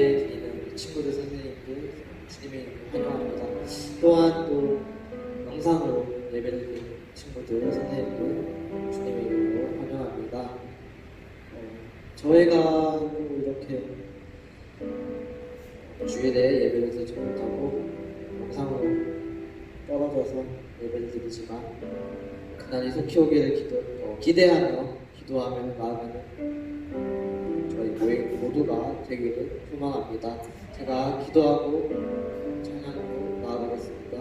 예배 드리는 우리 친구들, 선생님들 주님의 이름으로 환영합니다. 또한 또 영상으로 예배 드리는 친구들, 선생님들 주님의 이름으로 환영합니다. 저희가 이렇게 주일에 예배를 드리지 못하고 영상으로 떨어져서 예배를 드리지만 그날이 속히 오기를 기대하며 기도하며 나아가는 저희 모임 모두가 되기를 소망합니다. 제가 기도하고 찬양하고 나아가겠습니다.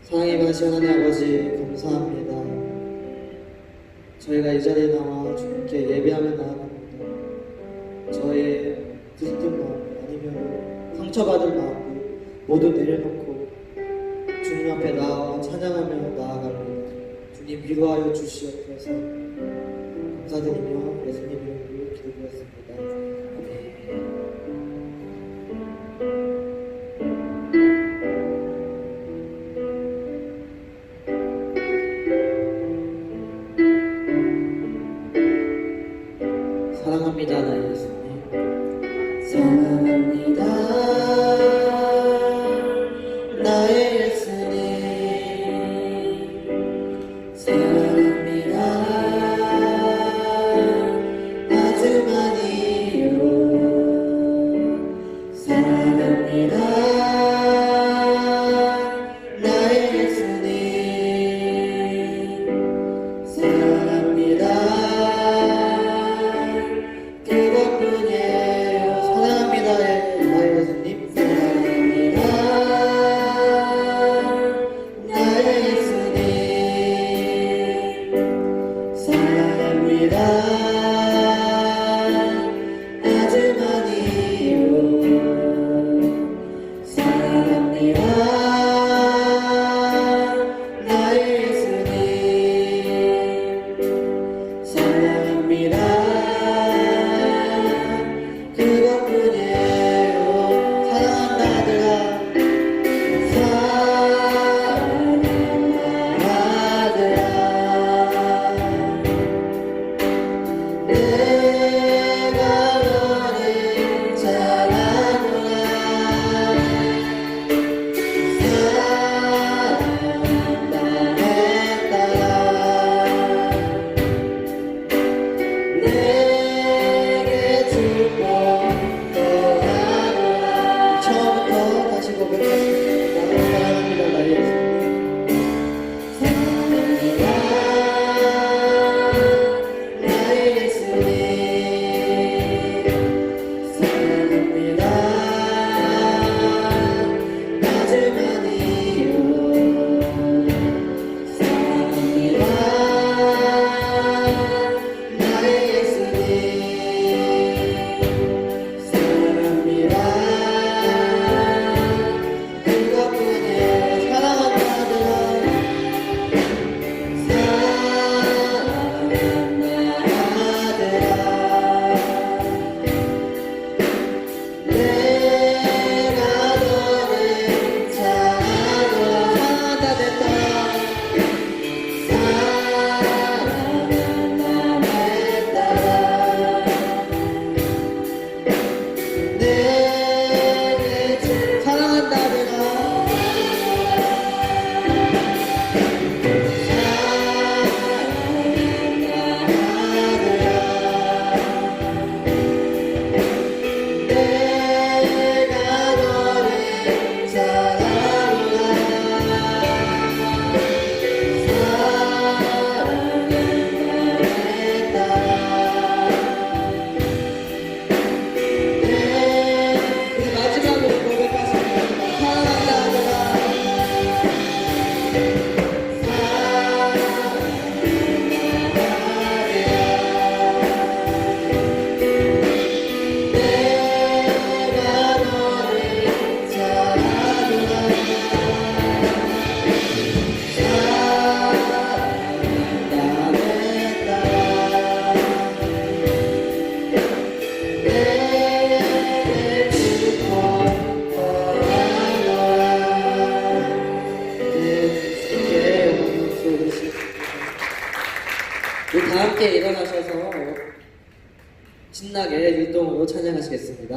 사랑이 많으신 하나님 아버지 감사합니다. 저희가 이 자리에 나와 주님께 예배하며 나아갑니다. 저의 들뜬 마음 아니면 상처받은 마음 모두 내려놓고 주님 앞에 나와 찬양하며 나아갑니다. 주님 위로하여 주시옵소서. 감사드리며 예수님 이름으로 기도드렸습니다. 아멘. 사랑합니다, 나의 예수님. 사랑합니다, 나의 예수님. 사랑합니다, 아주 많이요. 사랑합니다, 나의 예수님. 사랑합니다, 그것뿐이에요. 사랑합니다, 나의 예수님. 사랑합니다, 나의 예수님. 사랑합니다, 아주 많이요. 사랑합니다, 나의 예수님. 사랑합니다, 그것뿐이에요. 사랑한다 아들아. 사랑한다 아들아. 내가 너를 사랑하노라. 사랑한다 내 딸아. 내게 주고 떠나노라. 처음부터 다시 고백하겠습니다. 사랑합니다, 나의 예수님. 사랑합니다, 나의 예수님. 사랑합니다, 아주 많이요. 사랑합니다, 나의 예수님. 사랑합니다, 그것뿐이에요. 사랑한다 아들아. 사랑한다 아들아. 내가 너를 사랑하노라. 사랑한다 내 딸아. 사랑한다 내 딸아. 내게 사랑한다 아들아. 내가 너를 사랑하노라. 사랑한다 내 딸아. 우리 마지막으로 고백하십니다. 사랑한다 아들아. 내가 너를 사랑하노라. 사랑한다 내 딸아. 내게 주고 떠나노라. 주님께 영광 쏟으시옵소서. 우리 다 함께 일어나셔서 신나게 율동으로 찬양하시겠습니다.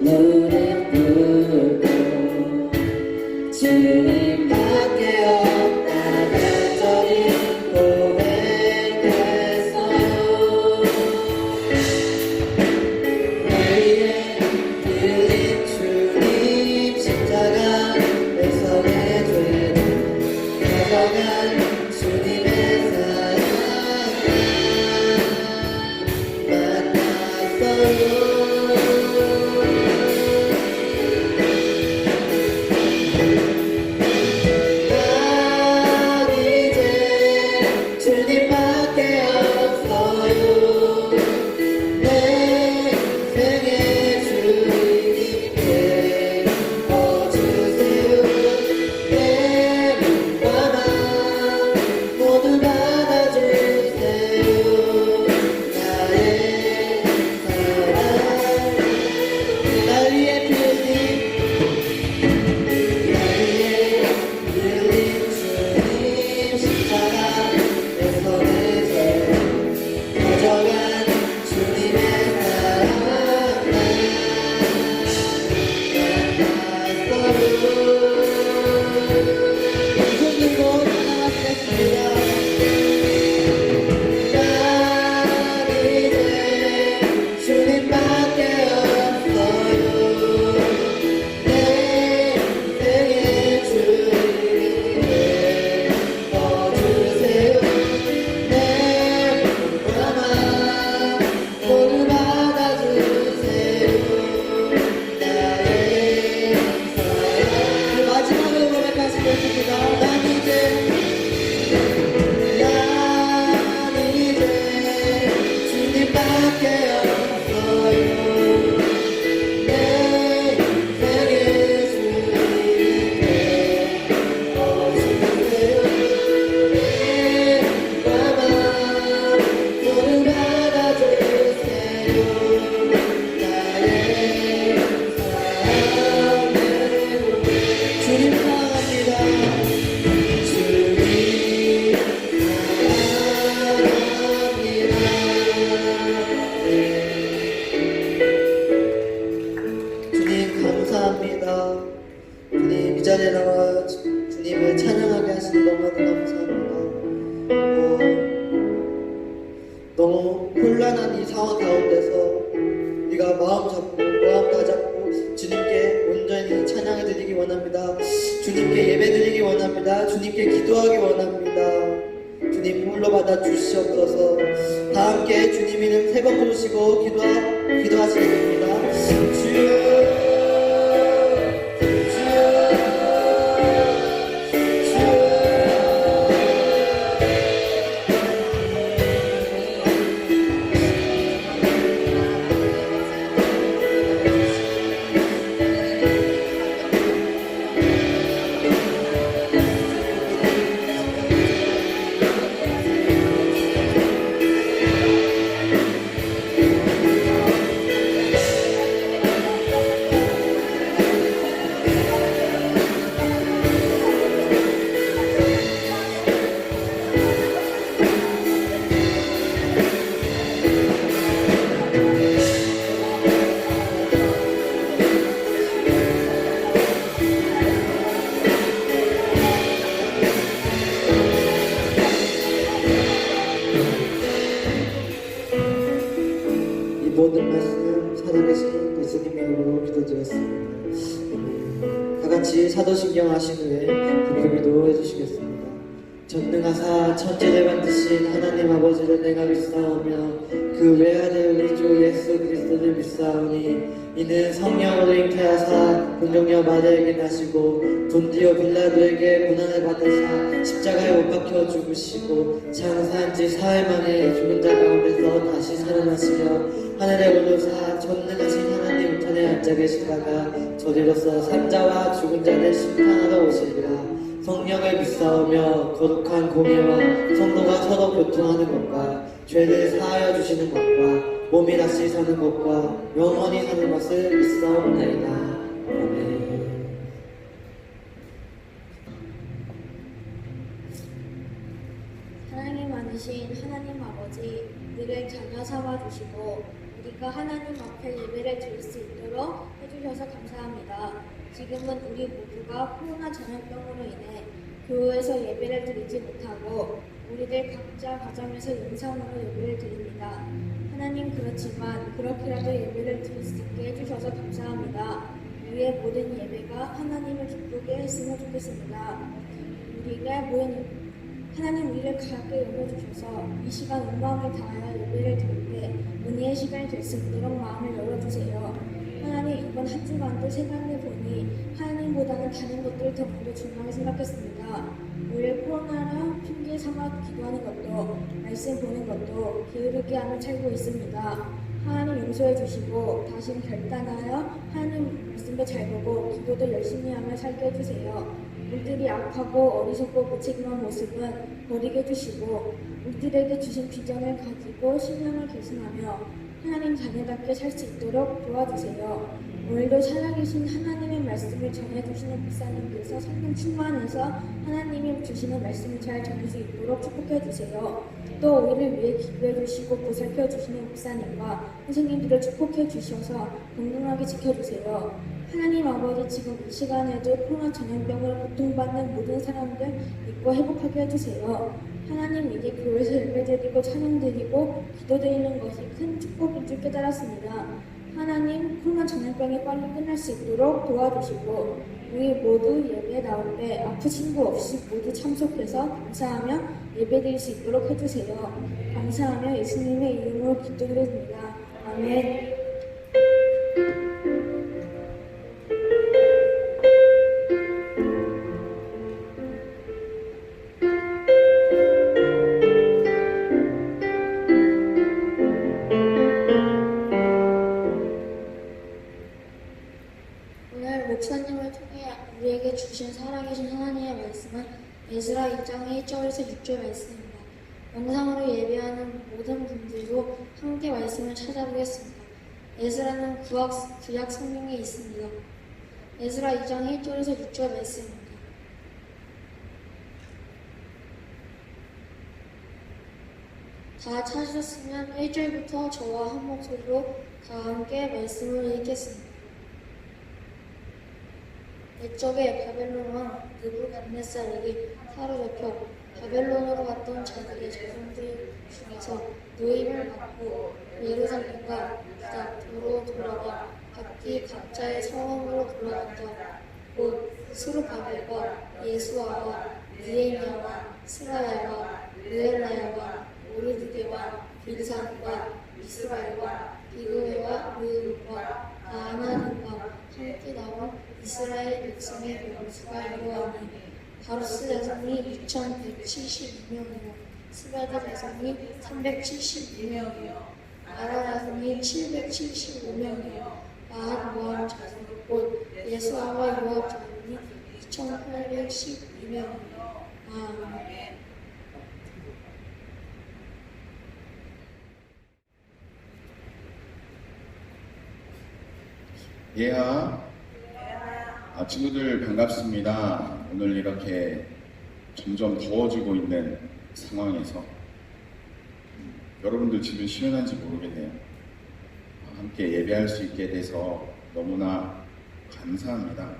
노래 부르고 주님밖에 없다는 저리 고백했어요. 내 위에 들린 주님 십자가 내성의 죄를 가져간 주님의 사랑 만났어요. 난 이제 주님밖에 없어요. 내 생의 주님께 주세요. 내 몸과 맘 모두 받아주세요. 나의 사랑 날 위해 빌린 주님 십자가 내 손에 가져간 주님의 사랑 손 들고 나가겠습니다. 난 이제 주님밖에 없어요. 내 생의 주님께 주세요. 내 몸과 맘 모두 받아주세요. 나의 사랑 마지막으로 고백하시겠습니다. 난 이제 주님밖에 없어요. 내 생의 주님께 주세요. 내 몸과 맘 모두 받아주세요. 나의 사랑 주님 사랑합니다. 주님 주님 감사합니다. 주님 이 자리에 나와 주님을 찬양하게 하시니 너무나 감사합니다. 너무 혼란한 이 상황 가운데서 우리가 마음 다잡고 주님께 온전히 찬양해 드리기 원합니다. 주님께 예배 드리기 원합니다. 주님께 기도하기 원합니다. 주님 홀로 받아 주시옵소서. 다 함께 주님 이름 세 번 부르시고 기도하시겠습니다. 모든 말씀 살아계신 예수님의 이름으로 기도드렸습니다. 다 같이 사도신경 하신 후에 기도기도 해주시겠습니다. 전능하사 천지를 만드신 하나님 아버지를 내가 믿사오며 그 외아들 우리 주 예수 그리스도를 믿사오니 이는 성령으로 잉태하사 공동녀 마리아에게 나시고 본디오 빌라도에게 고난을 받으사 십자가에 못 박혀 죽으시고 장사한 지 사흘 만에 죽은 자 가운데서 다시 살아나시며 하늘에 오르사 전능하신 하나님 우편에 앉아 계시다가 저리로서 산자와 죽은 자를 심판하러 오시리라. 성령을 믿사오며 거룩한 공예와 성도가 서로 교통하는 것과 죄를 사하여 주시는 것과 몸이 다시 사는 것과 영원히 사는 것을 믿사옵나이다. 아멘. 사랑이 많으신 하나님 아버지, 우리를 자녀 삼아 주시고 우리가 하나님 앞에 예배를 드릴 수 있도록 해주셔서 감사합니다. 지금은 우리 모두가 코로나 전염병으로 인해 교회에서 예배를 드리지 못하고 우리들 각자 가정에서 영상으로 예배를 드립니다. 하나님, 그렇지만 그렇게라도 예배를 드릴 수 있게 해주셔서 감사합니다. 우리의 모든 예배가 하나님을 기쁘게 했으면 좋겠습니다. 하나님, 우리를 가깝게 여겨주셔서 이 시간 온 마음을 다하여 예배를 드릴 때 은혜의 시간이 될 수 있도록 마음을 열어주세요. 하나님, 이번 한 주간도 생각해 보니 하나님보다는 다른 것들을 더 먼저 중요하게 생각했습니다. 우리를 코로나라 핑계 삼아 기도하는 것도, 말씀 보는 것도 게으르게 하며 살고 있습니다. 하나님 용서해 주시고 다시는 결단하여 하나님 말씀도 잘 보고 기도도 열심히 하며 살게 해주세요. 우리들이 악하고 어리석고 무책임한 모습은 버리게 해주시고 우리들에게 주신 비전을 가지고 신앙을 계승하며 하나님 자녀답게 살 수 있도록 도와주세요. 오늘도 살아계신 하나님의 말씀을 전해주시는 목사님께서 성령 충만해서 하나님이 주시는 말씀을 잘 전할 수 있도록 축복해주세요. 또 우리를 위해 기도해주시고 보살펴주시는 목사님과 선생님들을 축복해주셔서 건강하게 지켜주세요. 하나님 아버지, 지금 이 시간에도 코로나 전염병으로 고통받는 모든 사람들 믿고 회복하게 해주세요. 하나님, 이제 교회에서 예배드리고 찬양드리고 기도드리는 것이 큰 축복인 줄 깨달았습니다. 하나님, 코로나 전염병이 빨리 끝날 수 있도록 도와주시고 우리 모두 예배에 나올 때 아프신 분 없이 모두 참석해서 감사하며 예배드릴 수 있도록 해주세요. 감사하며 예수님의 이름으로 기도드립니다. 아멘. 오늘 목사님을 통해 우리에게 주신 살아계신 하나님의 말씀은 에스라 2장 1절에서 6절 말씀입니다. 영상으로 예배하는 모든 분들도 함께 말씀을 찾아보겠습니다. 에스라는 구약 성경에 있습니다. 에스라 2장 1절에서 6절 말씀입니다. 다 찾으셨으면 1절부터 저와 한 목소리로 다 함께 말씀을 읽겠습니다. 옛적에 바벨론 왕 느부갓네살에게 사로잡혀 바벨론으로 갔던 자들의 자손들 중에서 노임을 받고 예루살렘과 유다로 돌아가 각기 각자의 성읍으로 돌아간다. 곧 스룹바벨과 예수아와 느헤미야와 스라야와 느엘라야와 오르드게와 빌산과 이스라엘과 비그웨와 르음과 아하나님과 함께 나온 이스라엘 백성의 명수가 이러하니 바로스 자손이 6,172명이요 스바드 자손이 372명이요 아라 자손이 775명이요 마핫 모함 자손 곧 예수아와 요압 자손이 2,812명이요 아멘. 친구들 반갑습니다. 오늘 이렇게 점점 더워지고 있는 상황에서 여러분들 집은 시원한지 모르겠네요. 함께 예배할 수 있게 돼서 너무나 감사합니다.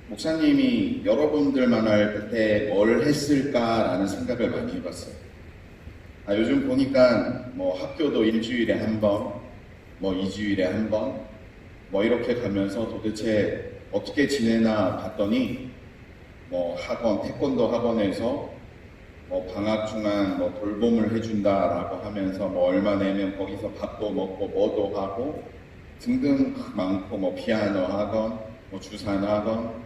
목사님이 여러분들 만날 때 뭘 했을까라는 생각을 많이 해봤어요. 요즘 보니까 학교도 일주일에 한 번, 2주일에 한 번, 이렇게 가면서 도대체 어떻게 지내나 봤더니 학원, 태권도 학원에서 방학 중간 돌봄을 해준다라고 하면서 얼마 내면 거기서 밥도 먹고 뭐도 하고 등등 많고 피아노 학원, 주산 학원,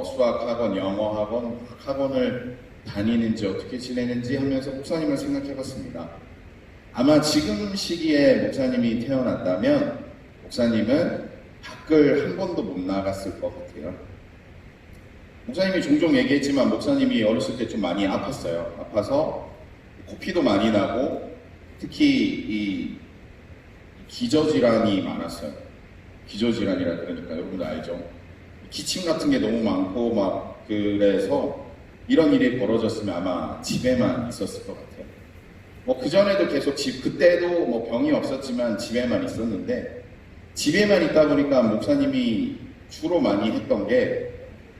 수학 학원, 영어 학원, 학원을 다니는지 어떻게 지내는지 하면서 목사님을 생각해봤습니다. 아마 지금 시기에 목사님이 태어났다면 목사님은 밖을 한 번도 못 나갔을 것 같아요. 목사님이 종종 얘기했지만 목사님이 어렸을 때 좀 많이 아팠어요. 아파서 코피도 많이 나고 특히 이 기저질환이 많았어요. 기저질환이라 그러니까 여러분들 알죠? 기침 같은 게 너무 많고 그래서 이런 일이 벌어졌으면 아마 집에만 있었을 것 같아요. 뭐 그전에도 계속 그때도 뭐 병이 없었지만 집에만 있었는데, 집에만 있다 보니까 목사님이 주로 많이 했던 게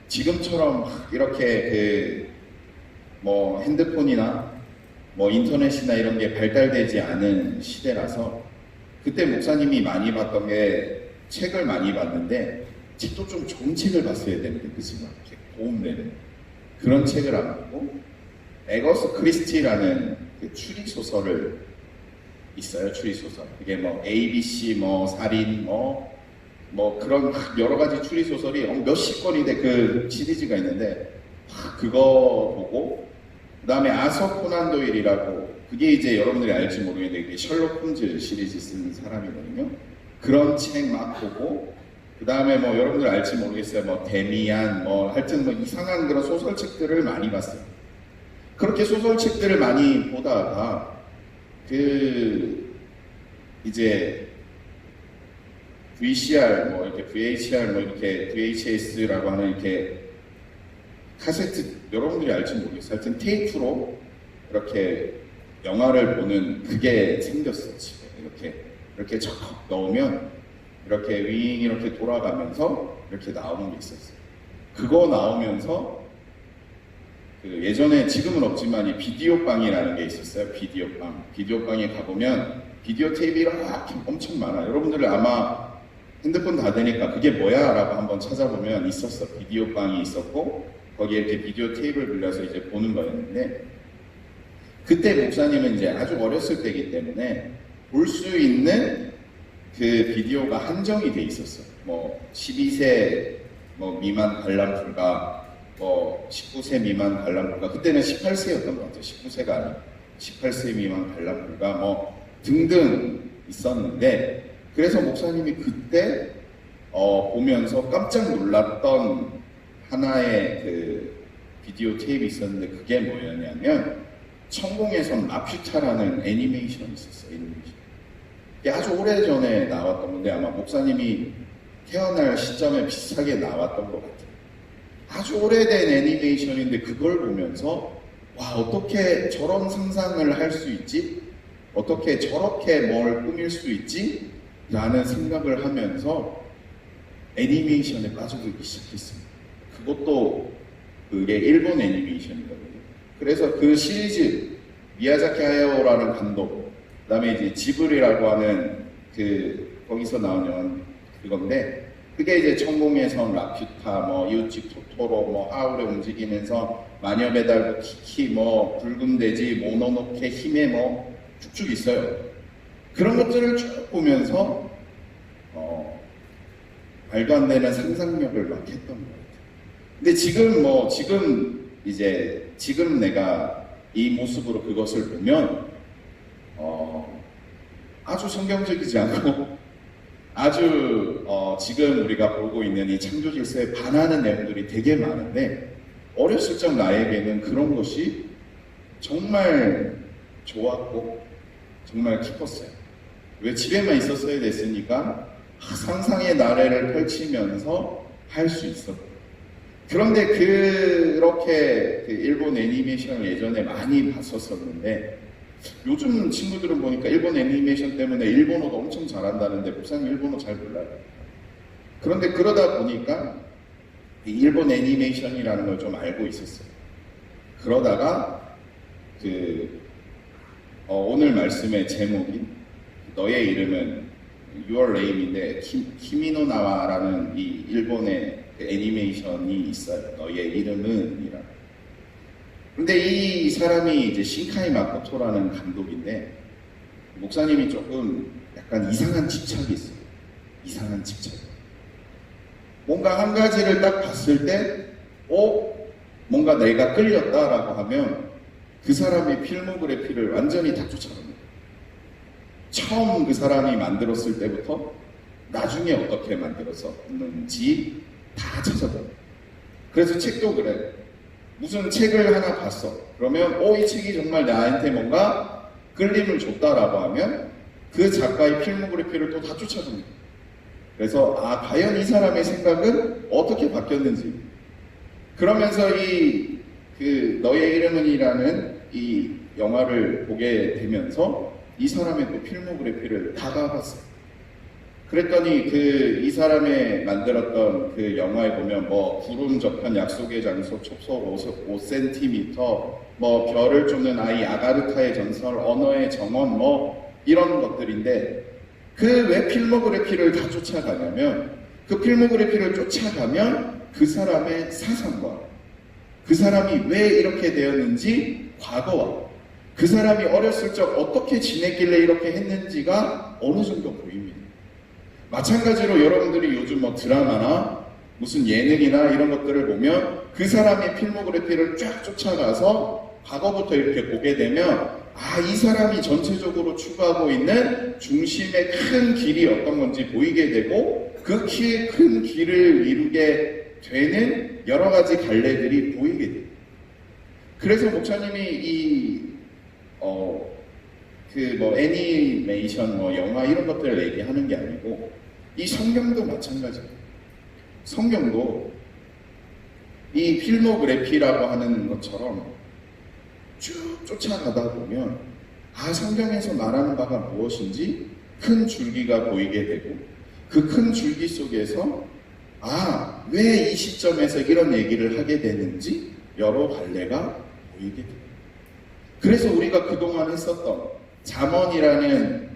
지금처럼 막 이렇게 뭐 핸드폰이나 뭐 인터넷이나 이런 게 발달되지 않은 시대라서 그때 목사님이 많이 봤던 게 책을 많이 봤는데, 책도 좀 좋은 책을 봤어야 되는데, 그치? 막 이렇게 도움되는 그런 책을 안 보고 에거스 크리스티라는 그 추리소설을 있어요. 추리소설. 그게 뭐 ABC 뭐 살인 뭐 그런 여러 가지 추리소설이 몇십 권인데 그 시리즈가 있는데, 그거 보고, 그 다음에 아서 코난 도일이라고, 그게 이제 여러분들이 알지 모르겠는데 그게 셜록 홈즈 시리즈 쓴 사람이거든요. 그런 책 막 보고, 그 다음에 뭐 여러분들 알지 모르겠어요. 뭐 데미안 뭐 하여튼 뭐 이상한 그런 소설책들을 많이 봤어요. 그렇게 소설책들을 많이 보다가 이제 VCR 뭐 이렇게 VHR 뭐 이렇게 VHS라고 하는 이렇게 카세트, 여러분들이 알지 모르겠어요. 하여튼 테이프로 이렇게 영화를 보는 그게 생겼어요. 집에 이렇게 척 넣으면 이렇게 윙 이렇게 돌아가면서 이렇게 나오는 게 있었어요. 그거 나오면서 예전에, 지금은 없지만 이 비디오방이라는 게 있었어요. 비디오방에 가보면 비디오 테이프가 이렇게 엄청 많아요. 여러분들 아마 핸드폰 다 되니까 그게 뭐야? 라고 한번 찾아보면 있었어. 비디오방이 있었고 거기에 이렇게 비디오 테이프를 빌려서 이제 보는 거였는데, 그때 목사님은 이제 아주 어렸을 때이기 때문에 볼 수 있는 그 비디오가 한정이 돼 있었어요. 뭐 12세 뭐 미만 관람 불가, 뭐 19세 미만 관람 불가, 그때는 18세였던 것 같아요. 19세가 아니고 18세 미만 관람 불가 뭐 등등 있었는데, 그래서 목사님이 그때 보면서 깜짝 놀랐던 하나의 그 비디오 테이프 있었는데, 그게 뭐였냐면 천공에선 라퓨타라는 애니메이션이 있었어요. 애니메이션. 이게 아주 오래전에 나왔던 건데 아마 목사님이 태어날 시점에 비슷하게 나왔던 것 같아요. 아주 오래된 애니메이션인데 그걸 보면서 와, 어떻게 저런 상상을 할 수 있지? 어떻게 저렇게 뭘 꾸밀 수 있지? 라는 생각을 하면서 애니메이션에 빠져들기 시작했습니다. 그것도 그게 일본 애니메이션이거든요. 그래서 그 시리즈, 미야자키 하야오라는 감독, 그 다음에 이제 지브리라고 하는 거기서 나오는 그건데, 그게 이제 천공의 성, 라퓨타, 뭐 이웃집 토토로, 뭐 하울의 움직이면서 마녀 배달부 키키, 뭐 붉은 돼지, 모노노케, 히메 뭐 쭉쭉 있어요. 그런 것들을 쭉 보면서 말도 안 되는 상상력을 막 했던 것 같아요. 근데 지금 내가 이 모습으로 그것을 보면 아주 성경적이지 않고 아주 지금 우리가 보고 있는 이 창조 질서에 반하는 내용들이 되게 많은데, 어렸을 적 나에게는 그런 것이 정말 좋았고 정말 기뻤어요. 왜? 집에만 있었어야 됐으니까 상상의 나래를 펼치면서 할 수 있었고. 그런데 그렇게 일본 애니메이션을 예전에 많이 봤었었는데, 요즘 친구들은 보니까 일본 애니메이션 때문에 일본어도 엄청 잘한다는데 목사님 일본어 잘 몰라요. 그런데 그러다 보니까 이 일본 애니메이션이라는 걸 좀 알고 있었어요. 그러다가 오늘 말씀의 제목인 너의 이름은 Your Name인데 키미노 나와라는 이 일본의 애니메이션이 있어요. 너의 이름은 이라. 근데 이 사람이 이제 신카이 마코토라는 감독인데, 목사님이 조금 약간 이상한 집착이 있어요. 이상한 집착. 뭔가 한 가지를 딱 봤을 때, 뭔가 내가 끌렸다라고 하면 그 사람의 필모그래피를 완전히 다 쫓아갑니다. 처음 그 사람이 만들었을 때부터 나중에 어떻게 만들었었는지 다 찾아봐요. 그래서 책도 그래요. 무슨 책을 하나 봤어. 그러면 이 책이 정말 나한테 뭔가 끌림을 줬다라고 하면 그 작가의 필모그래피를 또 다 쫓아줍니다. 그래서 과연 이 사람의 생각은 어떻게 바뀌었는지. 그러면서 너의 이름은이라는 이 영화를 보게 되면서 이 사람의 또 필모그래피를 다가봤어요. 그랬더니 이 사람의 만들었던 그 영화에 보면 뭐 구름 저편 약속의 장소 촉속 5cm 뭐 별을 쫓는 아이 아가르타의 전설 언어의 정원 뭐 이런 것들인데 그 왜 필모그래피를 다 쫓아가냐면 그 필모그래피를 쫓아가면 그 사람의 사상과 그 사람이 왜 이렇게 되었는지 과거와 그 사람이 어렸을 적 어떻게 지냈길래 이렇게 했는지가 어느 정도 보입니다. 마찬가지로 여러분들이 요즘 뭐 드라마나 무슨 예능이나 이런 것들을 보면 그 사람의 필모그래피를 쫙 쫓아가서 과거부터 이렇게 보게 되면 이 사람이 전체적으로 추구하고 있는 중심의 큰 길이 어떤 건지 보이게 되고 그 키의 큰 길을 이루게 되는 여러 가지 갈래들이 보이게 돼요. 그래서 목사님이 애니메이션, 영화 이런 것들을 얘기하는 게 아니고 이 성경도 마찬가지예요. 성경도 이 필모그래피라고 하는 것처럼 쭉 쫓아가다 보면 성경에서 말하는 바가 무엇인지 큰 줄기가 보이게 되고 그 큰 줄기 속에서 왜 이 시점에서 이런 얘기를 하게 되는지 여러 갈래가 보이게 돼요. 그래서 우리가 그동안 했었던 잠언이라는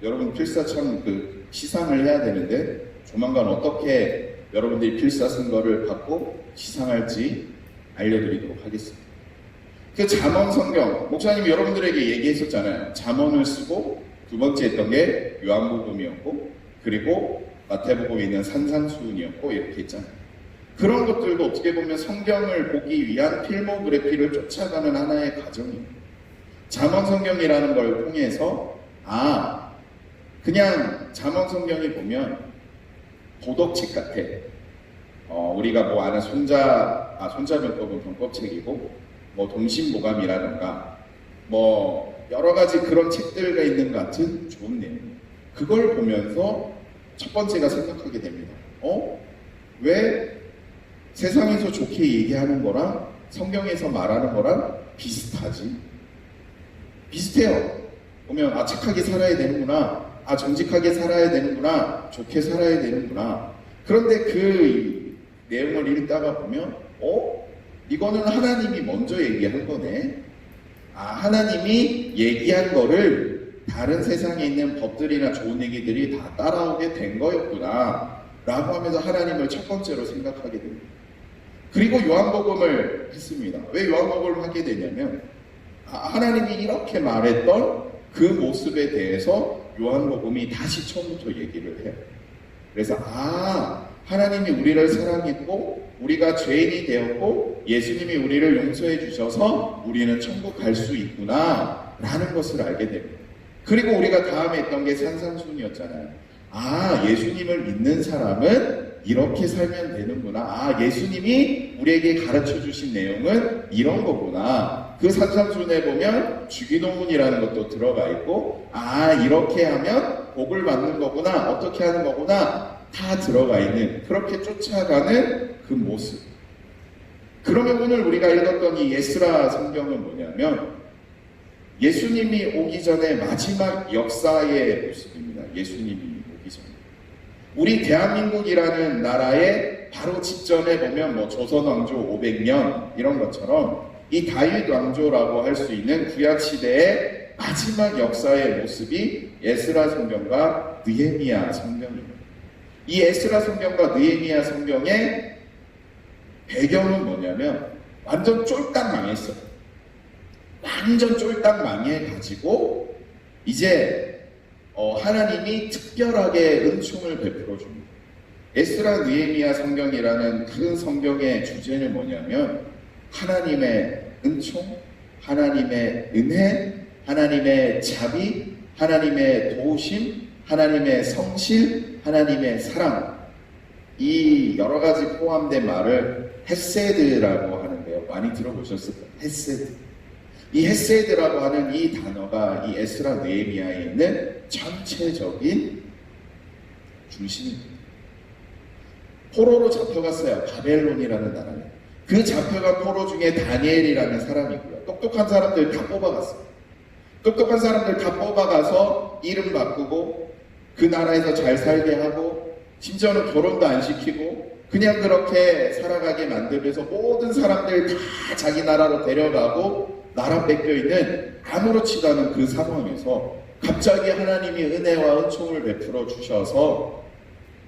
여러분 필사천 시상을 해야 되는데 조만간 어떻게 여러분들이 필사선거를 받고 시상할지 알려드리도록 하겠습니다. 그 잠언 성경, 목사님이 여러분들에게 얘기했었잖아요. 잠언을 쓰고 두 번째 했던 게 요한복음이었고 그리고 마태복음에 있는 산상수훈이었고 이렇게 했잖아요. 그런 것들도 어떻게 보면 성경을 보기 위한 필모그래피를 쫓아가는 하나의 과정이에요. 잠언 성경이라는 걸 통해서 그냥 잠언 성경이 보면 도덕책 같아. 우리가 뭐 아는 손자병법은 병법책이고 뭐 동심보감이라든가 뭐 여러 가지 그런 책들과 있는 것 같은 좋은 내용. 그걸 보면서 첫 번째가 생각하게 됩니다. 왜 세상에서 좋게 얘기하는 거랑 성경에서 말하는 거랑 비슷하지? 비슷해요. 보면 착하게 살아야 되는구나. 정직하게 살아야 되는구나. 좋게 살아야 되는구나. 그런데 그 내용을 읽다가 보면 이거는 하나님이 먼저 얘기한 거네. 하나님이 얘기한 거를 다른 세상에 있는 법들이나 좋은 얘기들이 다 따라오게 된 거였구나 라고 하면서 하나님을 첫 번째로 생각하게 됩니다. 그리고 요한복음을 했습니다. 왜 요한복음을 하게 되냐면 하나님이 이렇게 말했던 그 모습에 대해서 요한복음이 다시 처음부터 얘기를 해요. 그래서 하나님이 우리를 사랑했고 우리가 죄인이 되었고 예수님이 우리를 용서해 주셔서 우리는 천국 갈 수 있구나 라는 것을 알게 됩니다. 그리고 우리가 다음에 했던 게 산상순이었잖아요. 예수님을 믿는 사람은 이렇게 살면 되는구나. 예수님이 우리에게 가르쳐 주신 내용은 이런 거구나. 그 산상순에 보면 주기도문이라는 것도 들어가 있고 이렇게 하면 복을 받는 거구나. 어떻게 하는 거구나. 다 들어가 있는 그렇게 쫓아가는 그 모습. 그러면 오늘 우리가 읽었던 이 에스라 성경은 뭐냐면 예수님이 오기 전에 마지막 역사의 모습입니다. 예수님이 오기 전에. 우리 대한민국이라는 나라의 바로 직전에 보면 뭐 조선왕조 500년 이런 것처럼 이 다윗 왕조라고 할 수 있는 구약시대의 마지막 역사의 모습이 에스라 성경과 느헤미야 성경입니다. 이 에스라 성경과 느헤미야 성경의 배경은 뭐냐면 완전 쫄딱 망했어요. 완전 쫄딱 망해가지고 이제 하나님이 특별하게 은총을 베풀어 줍니다. 에스라 느헤미야 성경이라는 큰 성경의 주제는 뭐냐면 하나님의 은총, 하나님의 은혜, 하나님의 자비, 하나님의 도우심, 하나님의 성실, 하나님의 사랑, 이 여러 가지 포함된 말을 헤세드라고 하는데요. 많이 들어보셨을 거예요. 헤세드. 이 헤세드라고 하는 이 단어가 이 에스라 느헤미야에 있는 전체적인 중심입니다. 포로로 잡혀갔어요. 바벨론이라는 나라에. 그 잡혀간 포로 중에 다니엘이라는 사람이고요. 똑똑한 사람들 다 뽑아갔어요. 똑똑한 사람들 다 뽑아가서 이름 바꾸고 그 나라에서 잘 살게 하고 심지어는 결혼도 안 시키고 그냥 그렇게 살아가게 만들면서 모든 사람들 다 자기 나라로 데려가고 나라 뺏겨있는 아무렇지도 않은 그 상황에서 갑자기 하나님이 은혜와 은총을 베풀어 주셔서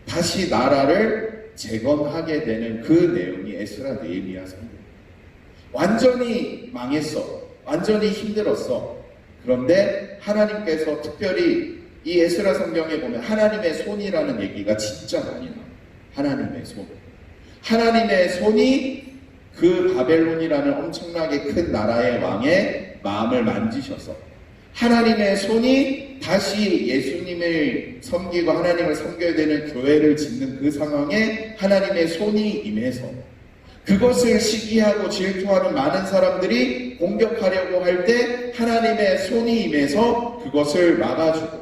다시 나라를 재건하게 되는 그 내용이 에스라 느헤미야 성경. 완전히 망했어. 완전히 힘들었어. 그런데 하나님께서 특별히 이 에스라 성경에 보면 하나님의 손이라는 얘기가 진짜 많이 나와요. 하나님의 손. 하나님의 손이 그 바벨론이라는 엄청나게 큰 나라의 왕의 마음을 만지셔서 하나님의 손이 다시 예수님을 섬기고 하나님을 섬겨야 되는 교회를 짓는 그 상황에 하나님의 손이 임해서 그것을 시기하고 질투하는 많은 사람들이 공격하려고 할 때 하나님의 손이 임해서 그것을 막아주고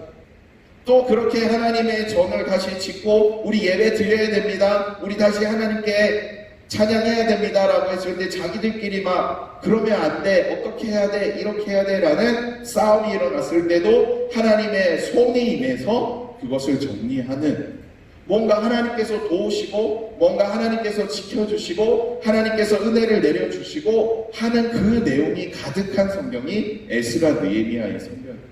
또 그렇게 하나님의 전을 다시 짓고 우리 예배 드려야 됩니다. 우리 다시 하나님께 찬양해야 됩니다 라고 했을 때 자기들끼리 막 그러면 안 돼, 어떻게 해야 돼, 이렇게 해야 돼 라는 싸움이 일어났을 때도 하나님의 손이 임해서 그것을 정리하는 뭔가 하나님께서 도우시고 뭔가 하나님께서 지켜주시고 하나님께서 은혜를 내려주시고 하는 그 내용이 가득한 성경이 에스라 느헤미야의 성경입니다.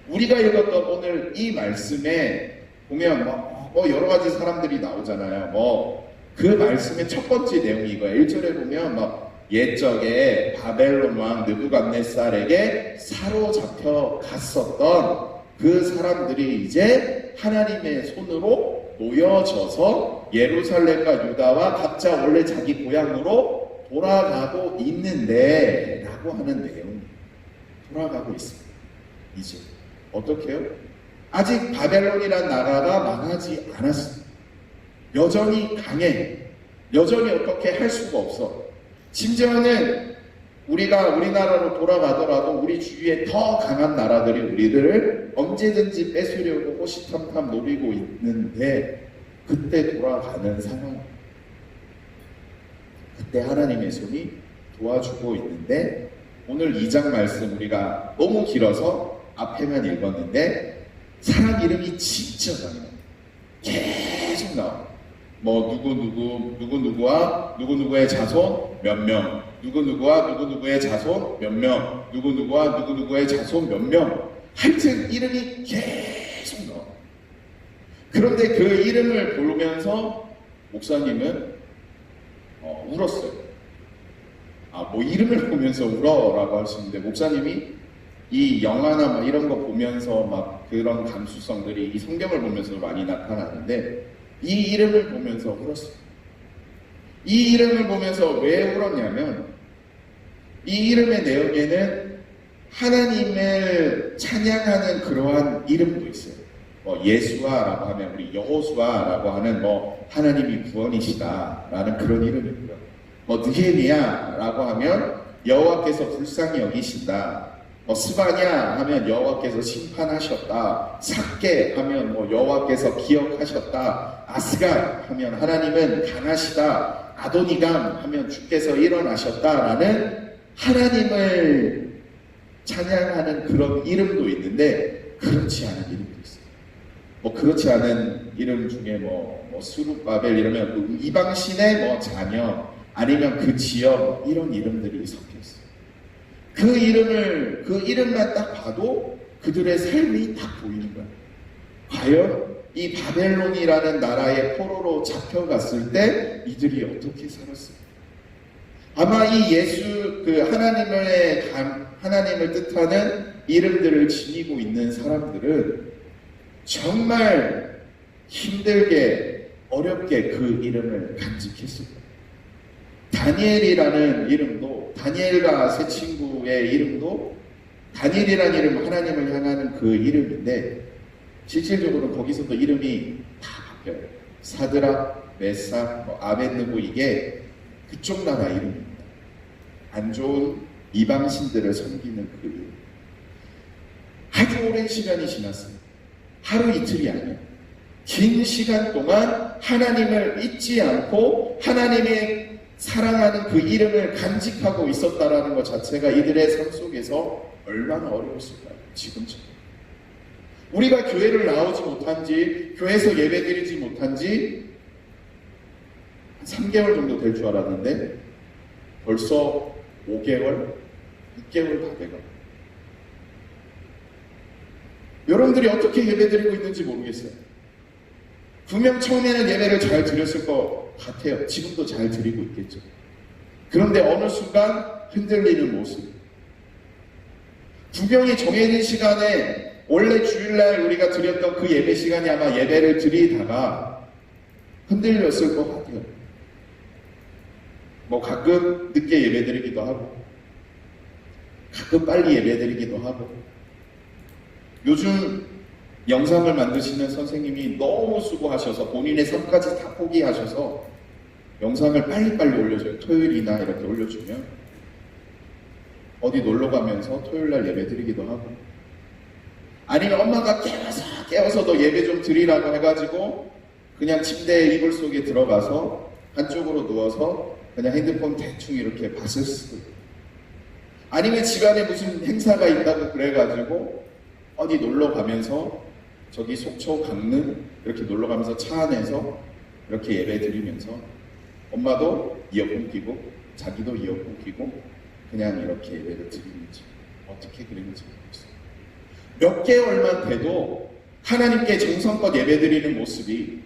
우리가 읽었던 오늘 이 말씀에 보면 뭐 여러 가지 사람들이 나오잖아요. 그 말씀의 첫 번째 내용이 이거예요. 1절에 보면 옛적에 바벨론 왕 느부갓네살에게 사로잡혀 갔었던 그 사람들이 이제 하나님의 손으로 놓여져서 예루살렘과 유다와 각자 원래 자기 고향으로 돌아가고 있는데 라고 하는 내용이 돌아가고 있습니다. 이제 어떻게 해요? 아직 바벨론이란 나라가 망하지 않았습니다. 여전히 강해. 여전히 어떻게 할 수가 없어. 심지어는 우리가 우리나라로 돌아가더라도 우리 주위에 더 강한 나라들이 우리들을 언제든지 뺏으려고 호시탐탐 노리고 있는데 그때 돌아가는 상황. 그때 하나님의 손이 도와주고 있는데 오늘 2장 말씀 우리가 너무 길어서 앞에만 읽었는데 사람 이름이 진짜 많이 나와요. 계속 나와요. 누구누구와 누구누구의 자손 몇 명, 누구누구와 누구누구의 자손 몇 명, 누구누구와 누구누구의 자손 몇 명. 하여튼 이름이 계속 나와요. 그런데 그 이름을 보면서 목사님은 울었어요. 이름을 보면서 울어라고 하시는데 목사님이 이 영화나 이런 거 보면서 그런 감수성들이 이 성경을 보면서 많이 나타나는데 이 이름을 보면서 울었어요. 이 이름을 보면서 왜 울었냐면 이 이름의 내용에는 하나님을 찬양하는 그러한 이름도 있어요. 예수아라고 하면 우리 여호수아라고 하는 하나님이 구원이시다라는 그런 이름이고요. 느헤미야라고 하면 여호와께서 불쌍히 여기신다. 스바냐 하면 여호와께서 심판하셨다. 삭게 하면 여호와께서 기억하셨다. 아스갈 하면 하나님은 강하시다. 아도니감 하면 주께서 일어나셨다라는 하나님을 찬양하는 그런 이름도 있는데 그렇지 않은 이름도 있어요. 그렇지 않은 이름 중에 스룹바벨 이러면 이방신의 자녀 아니면 그 지역 이런 이름들이 섞여 있어요. 그 이름만 딱 봐도 그들의 삶이 딱 보이는 거예요. 과연 이 바벨론이라는 나라의 포로로 잡혀갔을 때 이들이 어떻게 살았을까? 아마 이 예수, 하나님을 뜻하는 이름들을 지니고 있는 사람들은 정말 힘들게, 어렵게 그 이름을 간직했을 거예요. 다니엘이라는 이름도, 다니엘과 세 친구의 이름도 다니엘이라는 이름 하나님을 향하는 그 이름인데 실질적으로 거기서도 이름이 다 바뀌어요. 사드락, 메삭, 아벳느고 이게 그쪽 나라 이름입니다. 안 좋은 이방신들을 섬기는 그 이름. 아주 오랜 시간이 지났습니다. 하루 이틀이 아니에요. 긴 시간 동안 하나님을 잊지 않고 하나님의 사랑하는 그 이름을 간직하고 있었다라는 것 자체가 이들의 삶 속에서 얼마나 어려웠을까요? 지금처럼. 우리가 교회를 나오지 못한 지, 교회에서 예배드리지 못한 지 3개월 정도 될 줄 알았는데 벌써 5개월, 6개월 다 돼가. 여러분들이 어떻게 예배드리고 있는지 모르겠어요. 분명 처음에는 예배를 잘 드렸을 것 같아요. 지금도 잘 드리고 있겠죠. 그런데 어느 순간 흔들리는 모습. 분명히 정해진 시간에 원래 주일날 우리가 드렸던 그 예배 시간이 아마 예배를 드리다가 흔들렸을 것 같아요. 뭐 가끔 늦게 예배드리기도 하고 가끔 빨리 예배드리기도 하고 요즘 영상을 만드시는 선생님이 너무 수고하셔서 본인의 삶까지 다 포기하셔서 영상을 빨리빨리 올려줘요. 토요일이나 이렇게 올려주면 어디 놀러가면서 토요일날 예배드리기도 하고 아니면 엄마가 깨워서 너 예배 좀 드리라고 해가지고 그냥 침대에 이불 속에 들어가서 한쪽으로 누워서 그냥 핸드폰 대충 이렇게 봤을 수도 있고 아니면 집안에 무슨 행사가 있다고 그래가지고 어디 놀러 가면서 저기 속초 강릉 이렇게 놀러 가면서 차 안에서 이렇게 예배 드리면서 엄마도 이어폰 끼고 자기도 이어폰 끼고 그냥 이렇게 예배를 드리는지 어떻게 그랬는지 모르겠어요. 몇 개월만 돼도 하나님께 정성껏 예배 드리는 모습이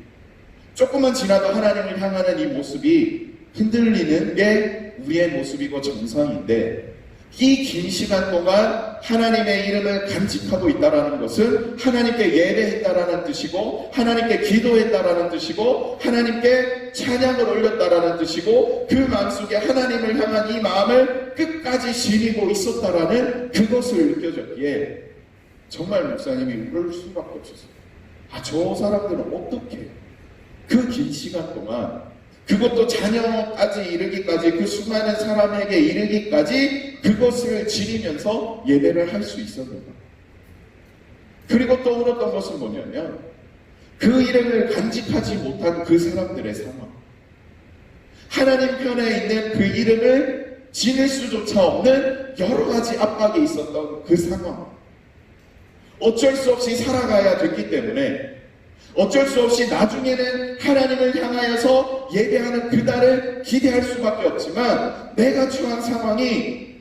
조금만 지나도 하나님을 향하는 이 모습이 흔들리는 게 우리의 모습이고 정상인데 이 긴 시간 동안 하나님의 이름을 간직하고 있다는 것은 하나님께 예배했다라는 뜻이고 하나님께 기도했다라는 뜻이고 하나님께 찬양을 올렸다라는 뜻이고 그 마음속에 하나님을 향한 이 마음을 끝까지 지니고 있었다라는 그것을 느껴졌기에 정말 목사님이 울을 수밖에 없었어요. 저 사람들은 어떻게 그 긴 시간 동안 그것도 자녀까지 이르기까지 그 수많은 사람에게 이르기까지 그것을 지니면서 예배를 할 수 있었는가. 그리고 또 울었던 것은 뭐냐면 그 이름을 간직하지 못한 그 사람들의 상황, 하나님 편에 있는 그 이름을 지닐 수조차 없는 여러 가지 압박이 있었던 그 상황, 어쩔 수 없이 살아가야 됐기 때문에 어쩔 수 없이 나중에는 하나님을 향하여서 예배하는 그날을 기대할 수밖에 없지만 내가 처한 상황이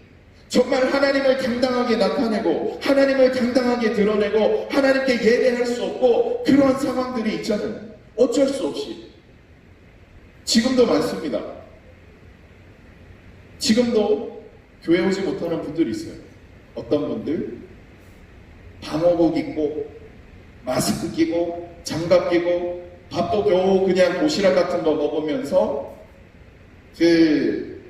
정말 하나님을 당당하게 나타내고 하나님을 당당하게 드러내고 하나님께 예배할 수 없고 그러한 상황들이 있잖아요. 어쩔 수 없이 지금도 많습니다. 지금도 교회 오지 못하는 분들이 있어요. 어떤 분들 방호복 입고 마스크 끼고 장갑 끼고 밥도 겨우 그냥 도시락 같은 거 먹으면서 그